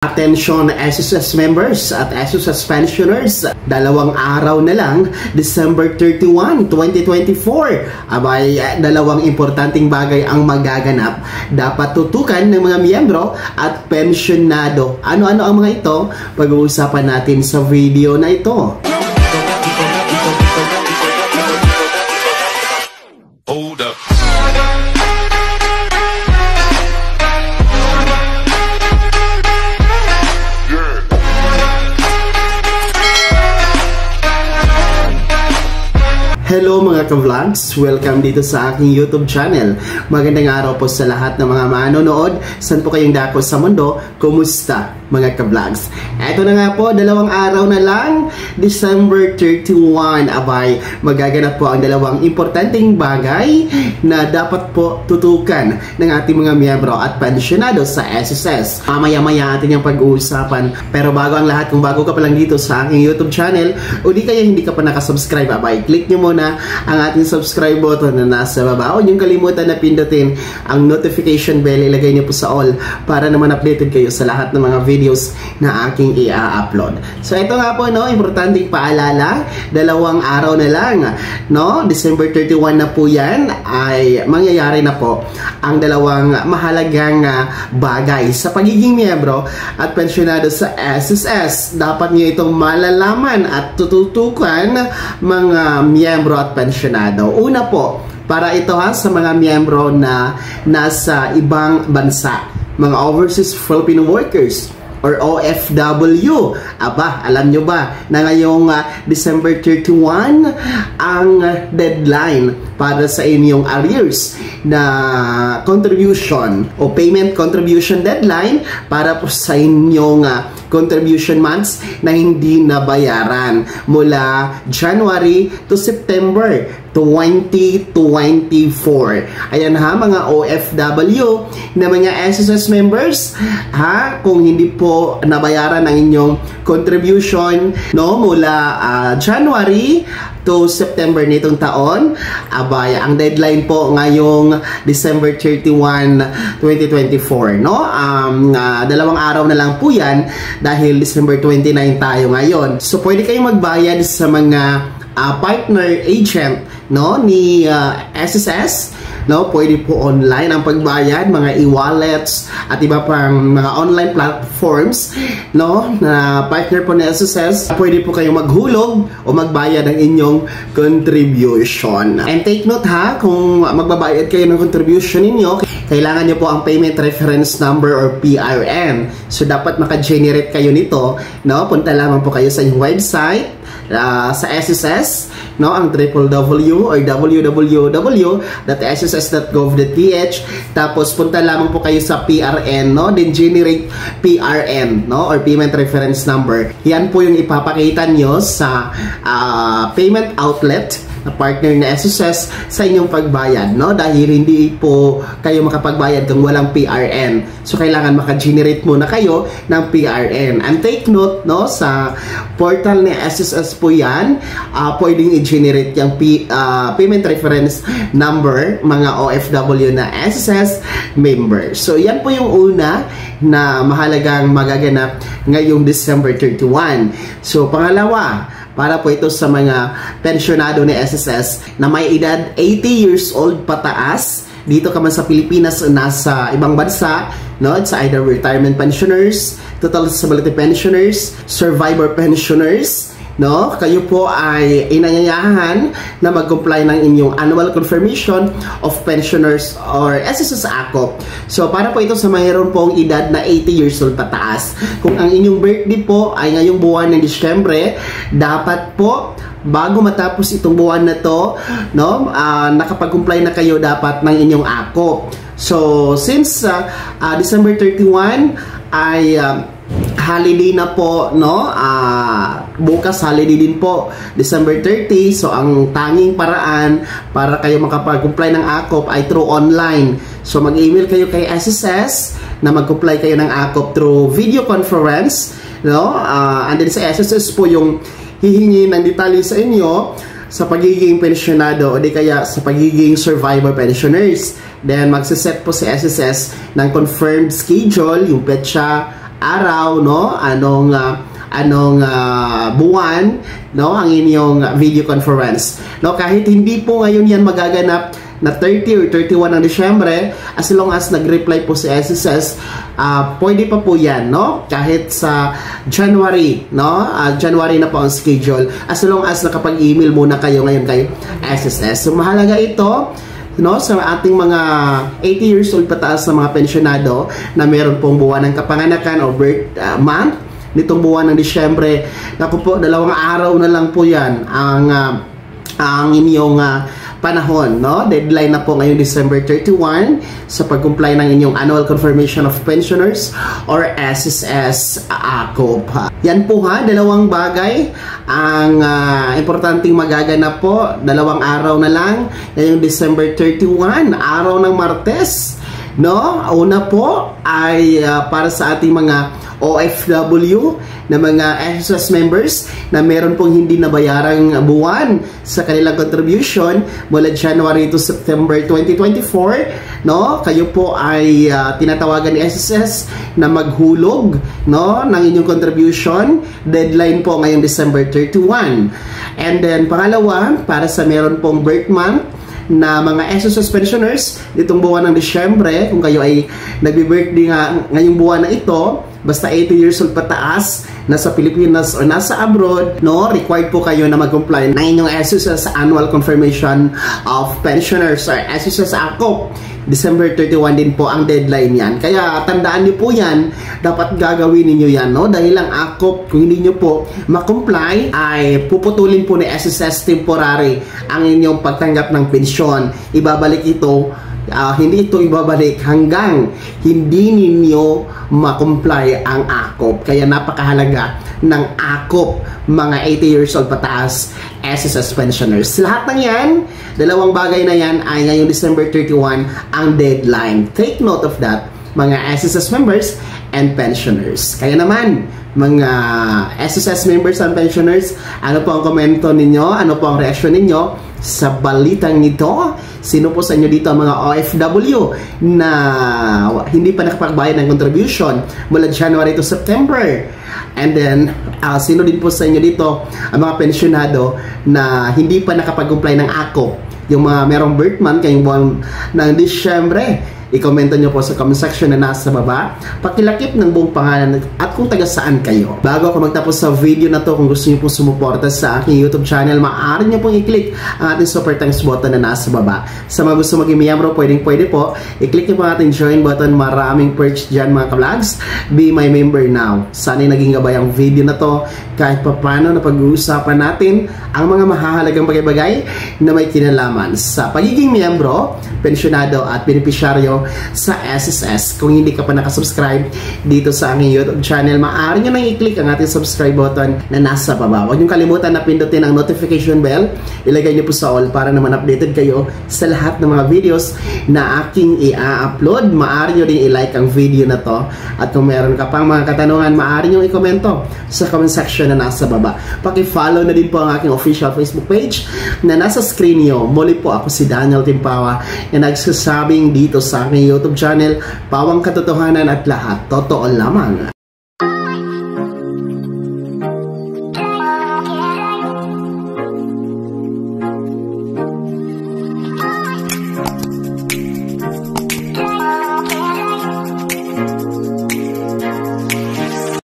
Attention SSS members at SSS pensioners, 2 araw na lang, December 31, 2024. Abay, 2 importanteng bagay ang magaganap. Dapat tutukan ng mga miyembro at pensionado. Ano-ano ang mga ito? Pag-uusapan natin sa video na ito. Hold up. Hello mga ka-vlogs! Welcome dito sa aking YouTube channel. Magandang araw po sa lahat ng mga manonood. Saan po kayong dako sa mundo? Kumusta mga ka-vlogs? Eto na nga po, 2 araw na lang, December 31. Abay, magaganap po ang 2 importanteng bagay na dapat po tutukan ng ating mga miyembro at pensionado sa SSS. Mamaya-maya atin yung pag-uusapan. Pero bago ang lahat, kung bago ka pa lang dito sa aking YouTube channel, o di kaya hindi ka pa nakasubscribe, abay, click nyo muna ang ating subscribe button na nasa baba. Huwag niyong kalimutan na pindutin ang notification bell. Ilagay niyo po sa all para naman updated kayo sa lahat ng mga videos na aking i-upload. So ito nga po, no, importanteng paalala, 2 araw na lang, no, December 31 na po yan, ay mangyayari na po ang 2 mahalagang bagay sa pagiging miyembro at pensionado sa SSS. Dapat niyo itong malalaman at tututukan mga miyembro at pensionado. Una po, para ito sa mga miyembro na nasa ibang bansa, mga overseas Filipino workers or OFW. Aba, alam nyo ba na ngayong December 31 ang deadline para sa inyong arrears na contribution o payment contribution deadline para po sa inyong contribution months na hindi nabayaran mula January to September 2024. Ayan mga OFW na mga SSS members, kung hindi po nabayaran ang inyong contribution, no, mula January to September nitong taon, abay, ang deadline po ngayong December 31, 2024, no? 2 araw na lang po yan dahil December 29 tayo ngayon. So, pwede kayong magbayad sa mga partner agent, no, ni SSS, no, pwede po online ang pagbayad, mga e-wallets at iba pang mga online platforms, no, na partner po ni SSS. Pwede po kayong maghulog o magbayad ng inyong contribution. And take note kung magbabayad kayo ng contribution ninyo, kailangan nyo po ang payment reference number or PRN. So dapat maka-generate kayo nito, no. Punta lamang po kayo sa inyong website sa SSS, no, ang www or www.sss.gov.ph. Tapos punta lamang po kayo sa PRN, no, then generate PRN, no, or payment reference number. Yan po yung ipapakita nyo sa payment outlet na partner na SSS sa inyong pagbayad, no, dahil hindi po kayo makapagbayad kung walang PRN. So kailangan maka-generate muna kayo ng PRN. And take note, no, sa portal ni SSS po yan, pwedeng i-generate yung payment reference number mga OFW na SSS members. So yan po yung una na mahalagang magaganap ngayong December 31. So pangalawa, para po ito sa mga pensionado ni SSS na may edad 80 years old pataas, dito ka man sa Pilipinas o nasa ibang bansa, no, it's either retirement pensioners, total disability pensioners, survivor pensioners, no, kayo po ay inanyayahan na mag-comply ng inyong annual confirmation of pensioners or SSS ACOP. So para po ito sa mayroon pong edad na 80 years old pataas. Kung ang inyong birthday po ay ngayong buwan ng Disyembre, dapat po bago matapos itong buwan na to, no, nakapag-comply na kayo dapat ng inyong ACOP. So since December 31 ay holiday na po, no, bukas holiday din po, December 30. So ang tanging paraan para kayo makapag-comply ng ACOP ay through online. So mag-email kayo kay SSS na mag-comply kayo ng ACOP through video conference, no, and then sa SSS po yung hihingi ng detalye sa inyo sa pagiging pensionado o di kaya sa pagiging survivor pensioners. Then magsiset po si SSS ng confirmed schedule, yung petsa, araw, no? Anong buwan, no, ang inyong video conference, no? Kahit hindi po ngayon yan magaganap na 30 or 31 ng Disyembre, as long as nag-reply po si SSS, pwede pa po yan, no? Kahit sa January, no? January na po ang schedule, as long as nakapag-email muna kayo ngayon kay SSS. So mahalaga ito, no, sa ating mga 80 years old pataas na mga pensyonado na meron pong buwan ng kapanganakan o birth month nitong buwan ng Disyembre. Naku po, 2 araw na lang po yan ang inyong panahon, no? Deadline na po ngayon December 31 sa pag-comply ng inyong Annual Confirmation of Pensioners or SSS AKOP. Yan po ha, 2 bagay ang importanteng magaganap po. 2 araw na lang, ngayong December 31, araw ng Martes, no? Una po ay para sa ating mga OFW na mga SSS members na meron pong hindi nabayarang buwan sa kanilang contribution mula January to September 2024, no? Kayo po ay tinatawagan ni SSS na maghulog, no, ng inyong contribution. Deadline po ngayong December 31. And then pangalawa, para sa meron pong birth month na mga SSS pensioners nitong buwan ng Disyembre, kung kayo ay nagbi-birthday nga ngayong buwan na ito, basta 80 years old pataas, nasa Pilipinas o nasa abroad, no, required po kayo na mag-comply ng inyong SSS Annual Confirmation of Pensioners or SSS AKOP. December 31 din po ang deadline yan. Kaya tandaan niyo po yan, dapat gagawin niyo yan, no? Dahil ang AKOP, kung hindi niyo po ma-comply, ay puputulin po ni SSS temporary ang inyong pagtanggap ng pensyon. Ibabalik ito, hindi ito ibabalik hanggang hindi ninyo ma-comply ang AKOP. Kaya napakahalaga ng AKOP, mga 80 years old pataas SSS pensioners. Lahat ng yan, 2 bagay na yan ay ngayong December 31 ang deadline. Take note of that, mga SSS members and pensioners. Kaya naman, mga SSS members and pensioners, ano po ang komento ninyo? Ano po ang reaksyon ninyo sa balitang ito? Sino po sa inyo dito ang mga OFW na hindi pa nakapagbayad ng contribution mula January to September? And then, sino din po sa inyo dito ang mga pensyonado na hindi pa nakapag-comply ng AKOP? Yung mga merong birth month kayong buwan ng Disyembre, i-komento nyo po sa comment section na nasa baba. Pakilakip ng buong pangalan at kung taga saan kayo. Bago ako magtapos sa video na to, kung gusto nyo pong sumuporta sa aking YouTube channel, maaari nyo pong i-click ang ating super thanks button na nasa baba. Sa mga gusto maging miyembro, pwede po. I-click nyo po ang ating join button. Maraming perks dyan mga ka-vlogs. Be my member now. Sana'y naging gabay ang video na to kahit pa paano na pag-uusapan natin ang mga mahahalagang bagay-bagay na may kinalaman sa pagiging miyembro, pensyonado at benepisyaryo sa SSS. Kung hindi ka pa nakasubscribe dito sa aking YouTube channel, maaari nyo nang i-click ang ating subscribe button na nasa baba. Huwag nyo kalimutan na pindutin ang notification bell. Ilagay nyo po sa all para naman updated kayo sa lahat ng mga videos na aking i-upload. Maaari nyo din i-like ang video na to. At kung meron ka pang mga katanungan, maaari nyo i-komento sa comment section na nasa baba. Paki-follow na din po ang aking official Facebook page na nasa screen nyo. Muli po, ako si Daniel Timpawa na nagsasabing dito sa aking YouTube channel, pawang katotohanan at lahat totoo lamang.